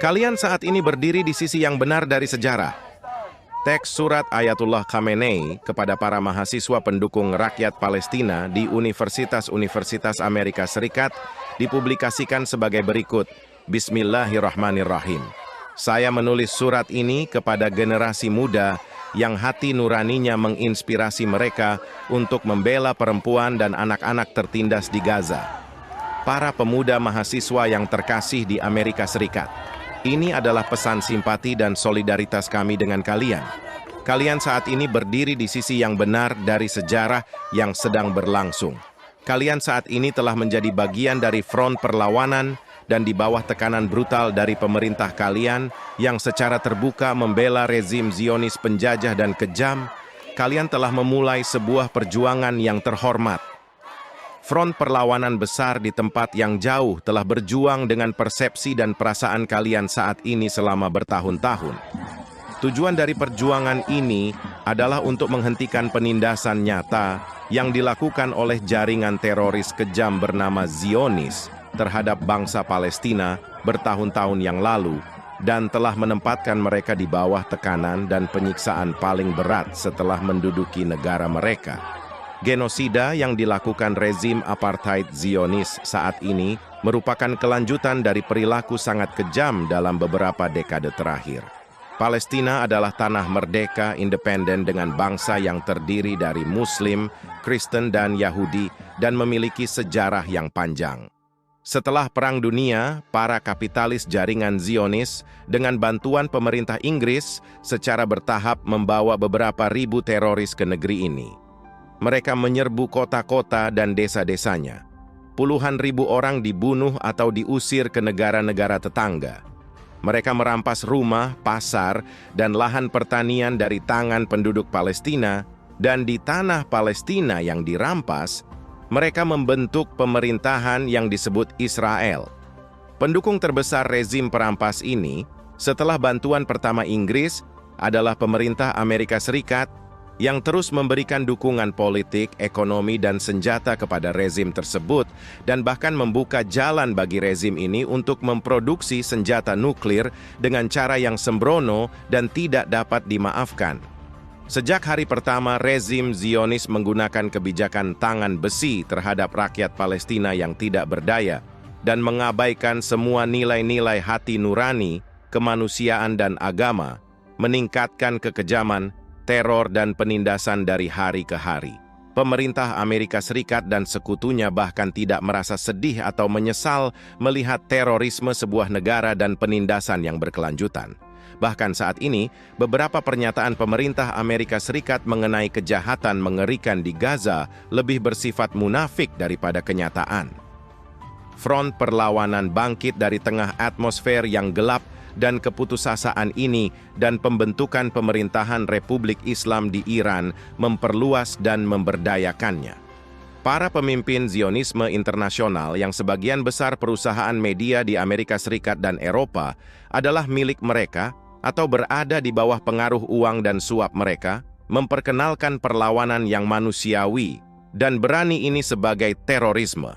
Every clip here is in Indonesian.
Kalian saat ini berdiri di sisi yang benar dari sejarah. Teks surat Ayatullah Khamenei kepada para mahasiswa pendukung rakyat Palestina di Universitas-Universitas Amerika Serikat dipublikasikan sebagai berikut. Bismillahirrahmanirrahim. Saya menulis surat ini kepada generasi muda yang hati nuraninya menginspirasi mereka untuk membela perempuan dan anak-anak tertindas di Gaza. Para pemuda mahasiswa yang terkasih di Amerika Serikat. Ini adalah pesan simpati dan solidaritas kami dengan kalian. Kalian saat ini berdiri di sisi yang benar dari sejarah yang sedang berlangsung. Kalian saat ini telah menjadi bagian dari front perlawanan dan di bawah tekanan brutal dari pemerintah kalian yang secara terbuka membela rezim Zionis penjajah dan kejam. Kalian telah memulai sebuah perjuangan yang terhormat. Front perlawanan besar di tempat yang jauh telah berjuang dengan persepsi dan perasaan kalian saat ini selama bertahun-tahun. Tujuan dari perjuangan ini adalah untuk menghentikan penindasan nyata yang dilakukan oleh jaringan teroris kejam bernama Zionis terhadap bangsa Palestina bertahun-tahun yang lalu dan telah menempatkan mereka di bawah tekanan dan penyiksaan paling berat setelah menduduki negara mereka. Genosida yang dilakukan rezim apartheid Zionis saat ini merupakan kelanjutan dari perilaku sangat kejam dalam beberapa dekade terakhir. Palestina adalah tanah merdeka, independen dengan bangsa yang terdiri dari Muslim, Kristen, dan Yahudi dan memiliki sejarah yang panjang. Setelah Perang Dunia, para kapitalis jaringan Zionis dengan bantuan pemerintah Inggris secara bertahap membawa beberapa ribu teroris ke negeri ini. Mereka menyerbu kota-kota dan desa-desanya. Puluhan ribu orang dibunuh atau diusir ke negara-negara tetangga. Mereka merampas rumah, pasar, dan lahan pertanian dari tangan penduduk Palestina, dan di tanah Palestina yang dirampas, mereka membentuk pemerintahan yang disebut Israel. Pendukung terbesar rezim perampas ini, setelah bantuan pertama Inggris, adalah pemerintah Amerika Serikat, yang terus memberikan dukungan politik, ekonomi, dan senjata kepada rezim tersebut, dan bahkan membuka jalan bagi rezim ini untuk memproduksi senjata nuklir dengan cara yang sembrono dan tidak dapat dimaafkan. Sejak hari pertama, rezim Zionis menggunakan kebijakan tangan besi terhadap rakyat Palestina yang tidak berdaya, dan mengabaikan semua nilai-nilai hati nurani, kemanusiaan, dan agama, meningkatkan kekejaman, teror dan penindasan dari hari ke hari. Pemerintah Amerika Serikat dan sekutunya bahkan tidak merasa sedih atau menyesal melihat terorisme sebuah negara dan penindasan yang berkelanjutan. Bahkan saat ini, beberapa pernyataan pemerintah Amerika Serikat mengenai kejahatan mengerikan di Gaza lebih bersifat munafik daripada kenyataan. Front perlawanan bangkit dari tengah atmosfer yang gelap dan keputusasaan ini dan pembentukan pemerintahan Republik Islam di Iran memperluas dan memberdayakannya. Para pemimpin Zionisme internasional yang sebagian besar perusahaan media di Amerika Serikat dan Eropa adalah milik mereka atau berada di bawah pengaruh uang dan suap mereka, memperkenalkan perlawanan yang manusiawi dan berani ini sebagai terorisme.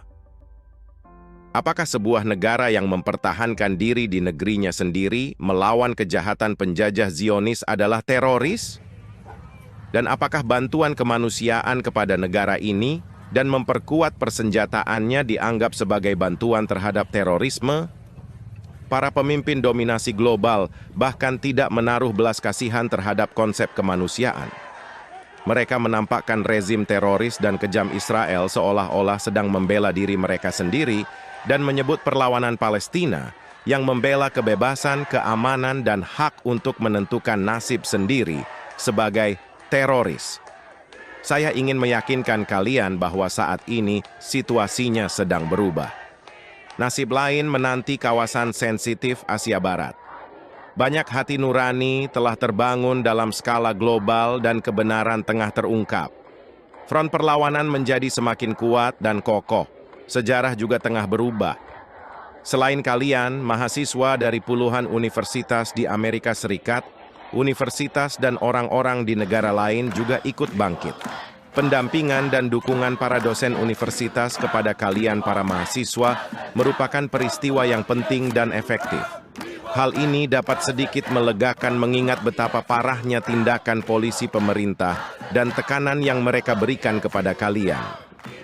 Apakah sebuah negara yang mempertahankan diri di negerinya sendiri melawan kejahatan penjajah Zionis adalah teroris? Dan apakah bantuan kemanusiaan kepada negara ini dan memperkuat persenjataannya dianggap sebagai bantuan terhadap terorisme? Para pemimpin dominasi global bahkan tidak menaruh belas kasihan terhadap konsep kemanusiaan. Mereka menampakkan rezim teroris dan kejam Israel seolah-olah sedang membela diri mereka sendiri dan menyebut perlawanan Palestina yang membela kebebasan, keamanan, dan hak untuk menentukan nasib sendiri sebagai teroris. Saya ingin meyakinkan kalian bahwa saat ini situasinya sedang berubah. Nasib lain menanti kawasan sensitif Asia Barat. Banyak hati nurani telah terbangun dalam skala global dan kebenaran tengah terungkap. Front perlawanan menjadi semakin kuat dan kokoh. Sejarah juga tengah berubah. Selain kalian, mahasiswa dari puluhan universitas di Amerika Serikat, universitas dan orang-orang di negara lain juga ikut bangkit. Pendampingan dan dukungan para dosen universitas kepada kalian para mahasiswa merupakan peristiwa yang penting dan efektif. Hal ini dapat sedikit melegakan mengingat betapa parahnya tindakan polisi pemerintah dan tekanan yang mereka berikan kepada kalian.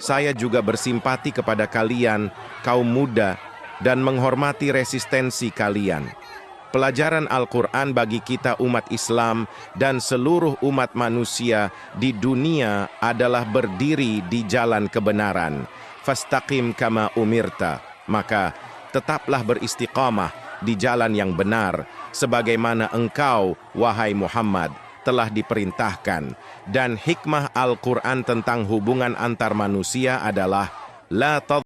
Saya juga bersimpati kepada kalian, kaum muda, dan menghormati resistensi kalian. Pelajaran Al-Quran bagi kita umat Islam dan seluruh umat manusia di dunia adalah berdiri di jalan kebenaran. Fastaqim kama umirta. Maka tetaplah beristiqamah di jalan yang benar, sebagaimana engkau, wahai Muhammad, telah diperintahkan. Dan hikmah Al-Quran tentang hubungan antar manusia adalah La